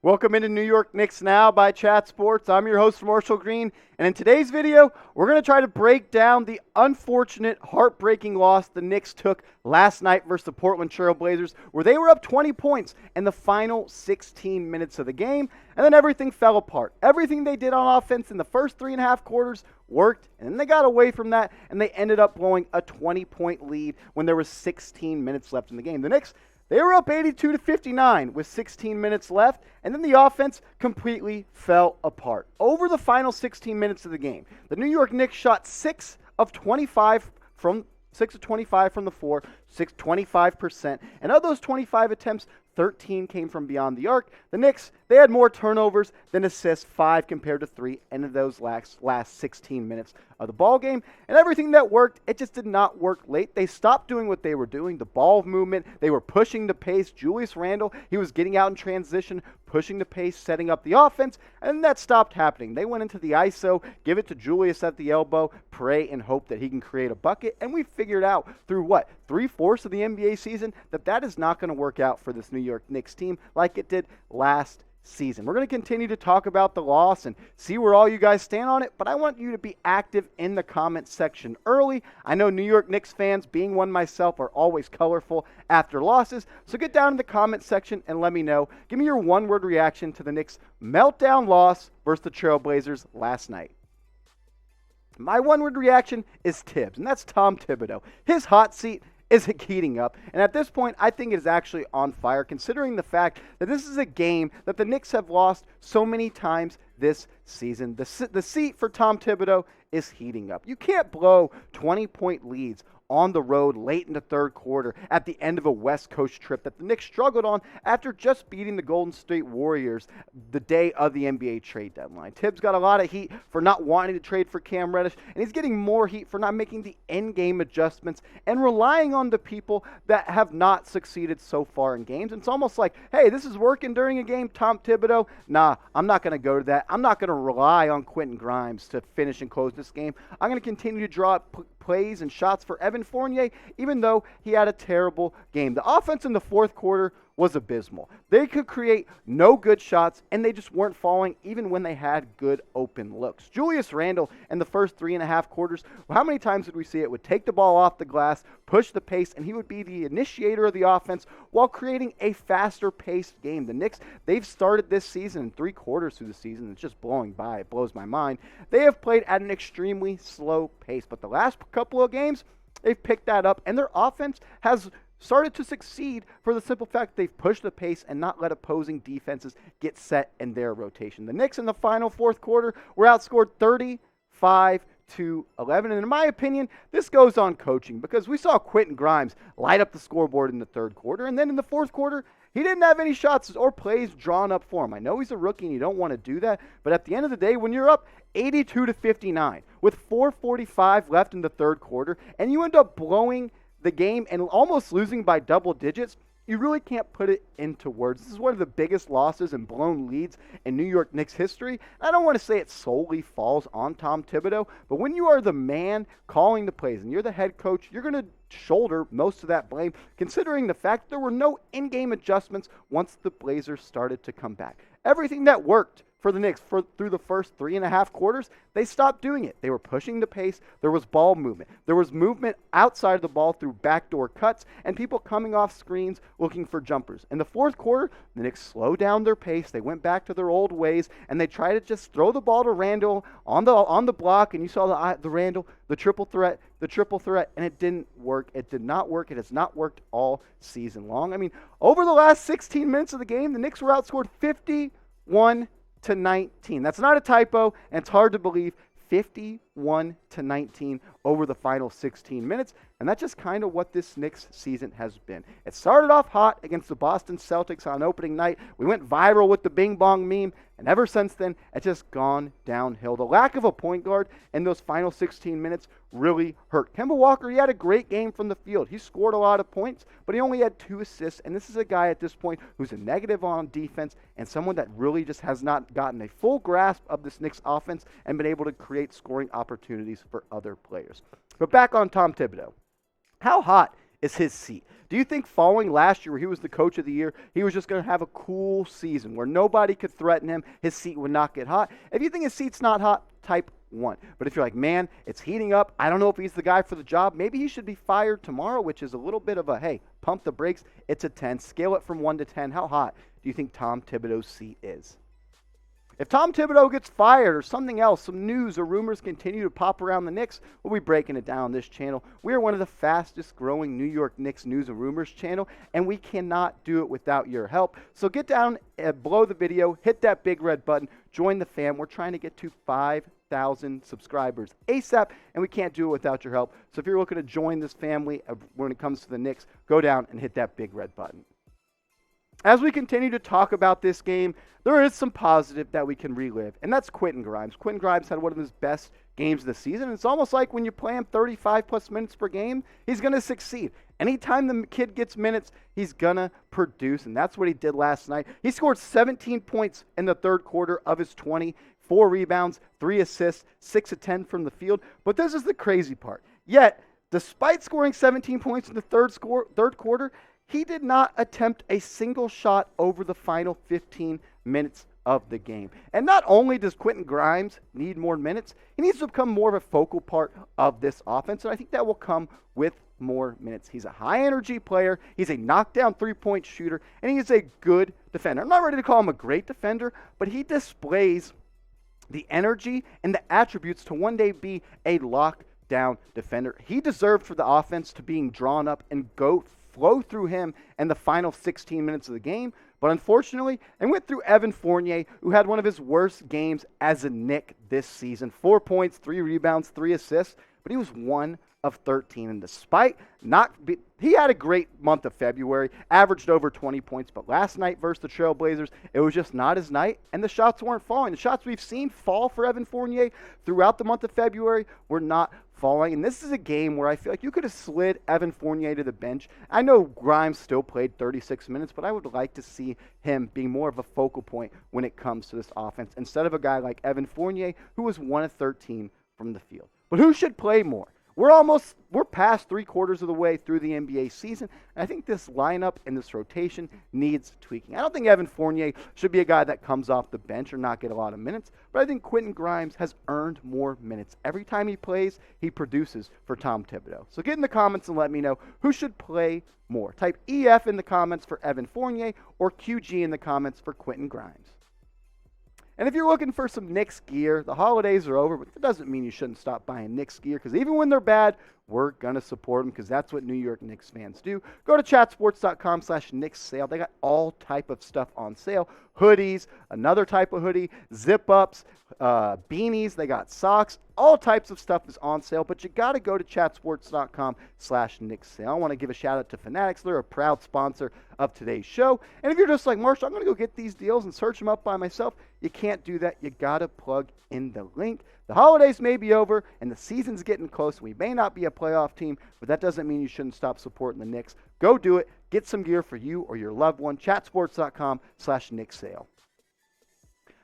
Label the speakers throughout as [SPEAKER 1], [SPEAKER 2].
[SPEAKER 1] Welcome into New York Knicks Now by Chat Sports. I'm your host, Marshall Green, and in today's video, we're going to try to break down the unfortunate, heartbreaking loss the Knicks took last night versus the Portland Trailblazers, where they were up 20 points in the final 16 minutes of the game, and then everything fell apart. Everything they did on offense in the first 3.5 quarters worked, and then they got away from that, and they ended up blowing a 20-point lead when there was 16 minutes left in the game. The Knicks, they were up 82-59 with 16 minutes left, and then the offense completely fell apart. Over the final 16 minutes of the game, the New York Knicks shot 6 of 25 from the floor, 25%. And of those 25 attempts, 13 came from beyond the arc. The Knicks, they had more turnovers than assists, 5 compared to 3, in those last 16 minutes of the ball game. And everything that worked, it just did not work late. They stopped doing what they were doing, the ball movement. They were pushing the pace. Julius Randle, he was getting out in transition, pushing the pace, setting up the offense, and that stopped happening. They went into the ISO, give it to Julius at the elbow, pray and hope that he can create a bucket, and we figured out through 3/4 of the NBA season that is not going to work out for this New York Knicks team like it did last season. We're going to continue to talk about the loss and see where all you guys stand on it, but I want you to be active in the comment section early. I know New York Knicks fans, being one myself, are always colorful after losses, so get down in the comment section and let me know. Give me your one-word reaction to the Knicks' meltdown loss versus the Trailblazers last night. My one-word reaction is Tibbs, and that's Tom Thibodeau. His hot seat is heating up, and at this point, I think it is actually on fire, considering the fact that this is a game that the Knicks have lost so many times this season. The seat for Tom Thibodeau is heating up. You can't blow 20-point leads on the road late in the third quarter at the end of a West Coast trip that the Knicks struggled on after just beating the Golden State Warriors the day of the NBA trade deadline. Tibbs got a lot of heat for not wanting to trade for Cam Reddish, and he's getting more heat for not making the in-game adjustments and relying on the people that have not succeeded so far in games. It's almost like, hey, this is working during a game, Tom Thibodeau. Nah, I'm not going to go to that. I'm not going to rely on Quentin Grimes to finish and close this game. I'm going to continue to draw up plays and shots for Evan Fournier, even though he had a terrible game. The offense in the fourth quarter was abysmal. They could create no good shots, and they just weren't falling even when they had good open looks. Julius Randle in the first 3.5 quarters, how many times did we see it? Would take the ball off the glass, push the pace, and he would be the initiator of the offense while creating a faster-paced game. The Knicks, they've started this season in 3 quarters through the season. It's just blowing by. It blows my mind. They have played at an extremely slow pace, but the last couple of games, they've picked that up, and their offense has started to succeed for the simple fact they've pushed the pace and not let opposing defenses get set in their rotation. The Knicks in the final fourth quarter were outscored 35-11. And in my opinion, this goes on coaching, because we saw Quentin Grimes light up the scoreboard in the third quarter, and then in the fourth quarter, he didn't have any shots or plays drawn up for him. I know he's a rookie and you don't want to do that, but at the end of the day, when you're up 82-59 with 4:45 left in the third quarter, and you end up blowing the game and almost losing by double digits, you really can't put it into words. This is one of the biggest losses and blown leads in New York Knicks history. I don't want to say it solely falls on Tom Thibodeau, but when you are the man calling the plays and you're the head coach, you're going to shoulder most of that blame, considering the fact there were no in-game adjustments once the Blazers started to come back. Everything that worked for the Knicks through the first 3.5 quarters, they stopped doing it. They were pushing the pace. There was ball movement. There was movement outside of the ball through backdoor cuts and people coming off screens looking for jumpers. In the fourth quarter, the Knicks slowed down their pace. They went back to their old ways, and they tried to just throw the ball to Randle on the block, and you saw the Randle, the triple threat, and it didn't work. It did not work. It has not worked all season long. I mean, over the last 16 minutes of the game, the Knicks were outscored 51-19. That's not a typo, and it's hard to believe. 51-19 over the final 16 minutes, and that's just kind of what this Knicks season has been. It started off hot against the Boston Celtics on opening night. We went viral with the Bing Bong meme, and ever since then, it's just gone downhill. The lack of a point guard in those final 16 minutes really hurt. Kemba Walker, he had a great game from the field. He scored a lot of points, but he only had 2 assists, and this is a guy at this point who's a negative on defense and someone that really just has not gotten a full grasp of this Knicks offense and been able to create scoring opportunities for other players. But back on Tom Thibodeau. How hot is his seat. Do you think following last year where he was the coach of the year, he was just going to have a cool season where nobody could threaten him, his seat would not get hot? If you think his seat's not hot, type 1. But if you're like, man, it's heating up, I don't know if he's the guy for the job, maybe he should be fired tomorrow, which is a little bit of a, hey, pump the brakes. It's a 10. Scale it from 1 to 10. How hot do you think Tom Thibodeau's seat is? If Tom Thibodeau gets fired or something else, some news or rumors continue to pop around the Knicks, we'll be breaking it down on this channel. We are one of the fastest growing New York Knicks news and rumors channel, and we cannot do it without your help. So get down below the video, hit that big red button, join the fam. We're trying to get to 5,000 subscribers ASAP, and we can't do it without your help. So if you're looking to join this family when it comes to the Knicks, go down and hit that big red button. As we continue to talk about this game, there is some positive that we can relive, and that's Quentin Grimes. Quentin Grimes had one of his best games of the season. It's almost like when you play him 35-plus minutes per game, he's going to succeed. Anytime the kid gets minutes, he's going to produce, and that's what he did last night. He scored 17 points in the third quarter of his 20, 4 rebounds, 3 assists, 6 of 10 from the field. But this is the crazy part. Yet, despite scoring 17 points in the third quarter, he did not attempt a single shot over the final 15 minutes of the game. And not only does Quentin Grimes need more minutes, he needs to become more of a focal part of this offense, and I think that will come with more minutes. He's a high-energy player, he's a knockdown three-point shooter, and he is a good defender. I'm not ready to call him a great defender, but he displays the energy and the attributes to one day be a lockdown defender. He deserved for the offense to being drawn up and flow through him in the final 16 minutes of the game. But unfortunately, it went through Evan Fournier, who had one of his worst games as a Knick this season. 4 points, 3 rebounds, 3 assists, but he was 1 of 13. And despite he had a great month of February, averaged over 20 points, but last night versus the Trailblazers, it was just not his night, and the shots weren't falling. The shots we've seen fall for Evan Fournier throughout the month of February were not falling, and this is a game where I feel like you could have slid Evan Fournier to the bench. I know Grimes still played 36 minutes, but I would like to see him being more of a focal point when it comes to this offense, instead of a guy like Evan Fournier, who was 1 of 13 from the field. But who should play more? We're past 3/4 of the way through the NBA season, and I think this lineup and this rotation needs tweaking. I don't think Evan Fournier should be a guy that comes off the bench or not get a lot of minutes, but I think Quentin Grimes has earned more minutes. Every time he plays, he produces for Tom Thibodeau. So get in the comments and let me know who should play more. Type EF in the comments for Evan Fournier or QG in the comments for Quentin Grimes. And if you're looking for some Knicks gear, the holidays are over, but that doesn't mean you shouldn't stop buying Knicks gear, because even when they're bad, we're going to support them, because that's what New York Knicks fans do. Go to chatsports.com/Knicks sale. They got all type of stuff on sale. Hoodies, another type of hoodie, zip-ups, beanies. They got socks. All types of stuff is on sale, but you got to go to chatsports.com/Knicks sale. I want to give a shout-out to Fanatics. They're a proud sponsor of today's show. And if you're just like, Marshall, I'm going to go get these deals and search them up by myself, you can't do that. You got to plug in the link. The holidays may be over, and the season's getting close. We may not be a playoff team, but that doesn't mean you shouldn't stop supporting the Knicks. Go do it. Get some gear for you or your loved one. Chatsports.com/Knicks sale.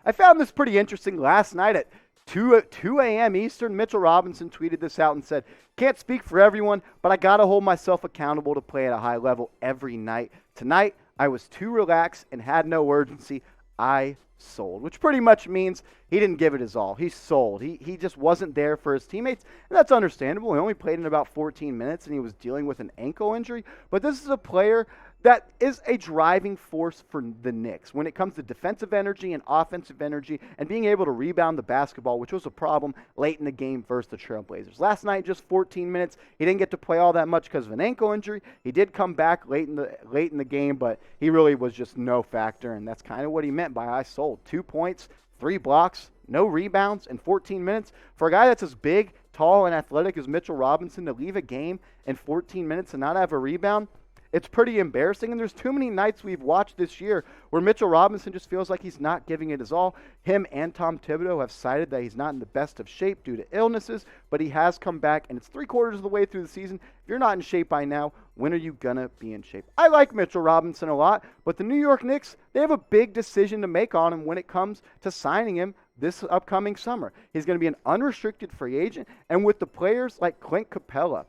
[SPEAKER 1] I found this pretty interesting last night at 2 a.m. Eastern. Mitchell Robinson tweeted this out and said, "Can't speak for everyone, but I got to hold myself accountable to play at a high level every night. Tonight, I was too relaxed and had no urgency. I sold," which pretty much means he didn't give it his all. He sold. He just wasn't there for his teammates, and that's understandable. He only played in about 14 minutes, and he was dealing with an ankle injury. But this is a player that is a driving force for the Knicks when it comes to defensive energy and offensive energy and being able to rebound the basketball, which was a problem late in the game versus the Trailblazers. Last night, just 14 minutes. He didn't get to play all that much because of an ankle injury. He did come back late in the game, but he really was just no factor, and that's kind of what he meant by I sold. 2 points, 3 blocks, no rebounds in 14 minutes. For a guy that's as big, tall, and athletic as Mitchell Robinson to leave a game in 14 minutes and not have a rebound, it's pretty embarrassing, and there's too many nights we've watched this year where Mitchell Robinson just feels like he's not giving it his all. Him and Tom Thibodeau have cited that he's not in the best of shape due to illnesses, but he has come back, and it's 3/4 of the way through the season. If you're not in shape by now, when are you going to be in shape? I like Mitchell Robinson a lot, but the New York Knicks, they have a big decision to make on him when it comes to signing him this upcoming summer. He's going to be an unrestricted free agent, and with the players like Clint Capella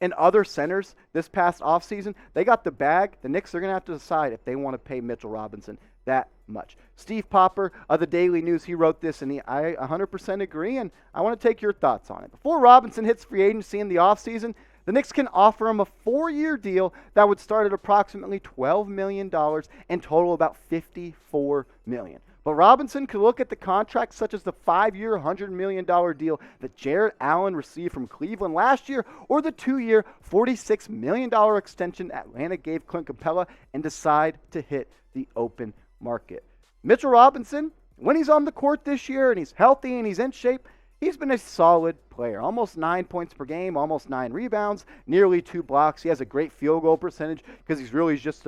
[SPEAKER 1] and other centers this past offseason, they got the bag. The Knicks are going to have to decide if they want to pay Mitchell Robinson that much. Steve Popper of the Daily News, he wrote this, and I 100% agree, and I want to take your thoughts on it. Before Robinson hits free agency in the offseason, the Knicks can offer him a 4-year deal that would start at approximately $12 million and total about $54 million. But Robinson could look at the contract such as the 5-year, $100 million deal that Jarrett Allen received from Cleveland last year, or the 2-year, $46 million extension Atlanta gave Clint Capella, and decide to hit the open market. Mitchell Robinson, when he's on the court this year and he's healthy and he's in shape, he's been a solid player. Almost 9 points per game, almost 9 rebounds, nearly 2 blocks. He has a great field goal percentage because he's really just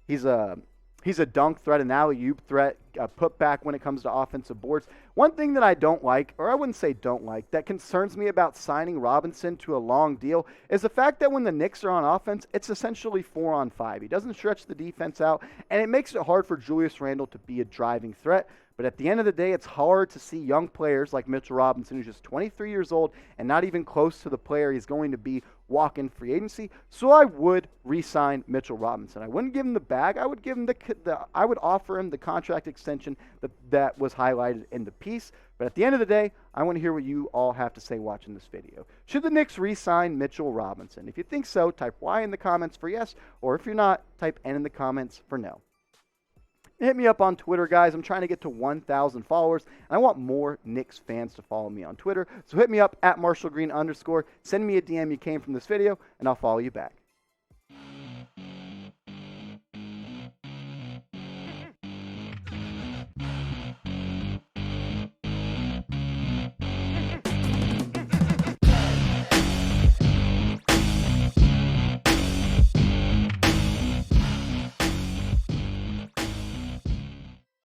[SPEAKER 1] he's a dunk threat, an alley-oop threat, a putback when it comes to offensive boards. One thing that I don't like, or I wouldn't say don't like, that concerns me about signing Robinson to a long deal is the fact that when the Knicks are on offense, it's essentially 4-on-5. He doesn't stretch the defense out, and it makes it hard for Julius Randle to be a driving threat. But at the end of the day, it's hard to see young players like Mitchell Robinson, who's just 23 years old and not even close to the player he's going to be walk-in free agency. So I would re-sign Mitchell Robinson. I wouldn't give him the bag. I would give him I would offer him the contract extension that was highlighted in the piece. But at the end of the day, I want to hear what you all have to say watching this video. Should the Knicks re-sign Mitchell Robinson? If you think so, type Y in the comments for yes, or if you're not, type N in the comments for no. Hit me up on Twitter, guys. I'm trying to get to 1,000 followers, and I want more Knicks fans to follow me on Twitter. So hit me up at @MarshallGreen_. Send me a DM you came from this video, and I'll follow you back.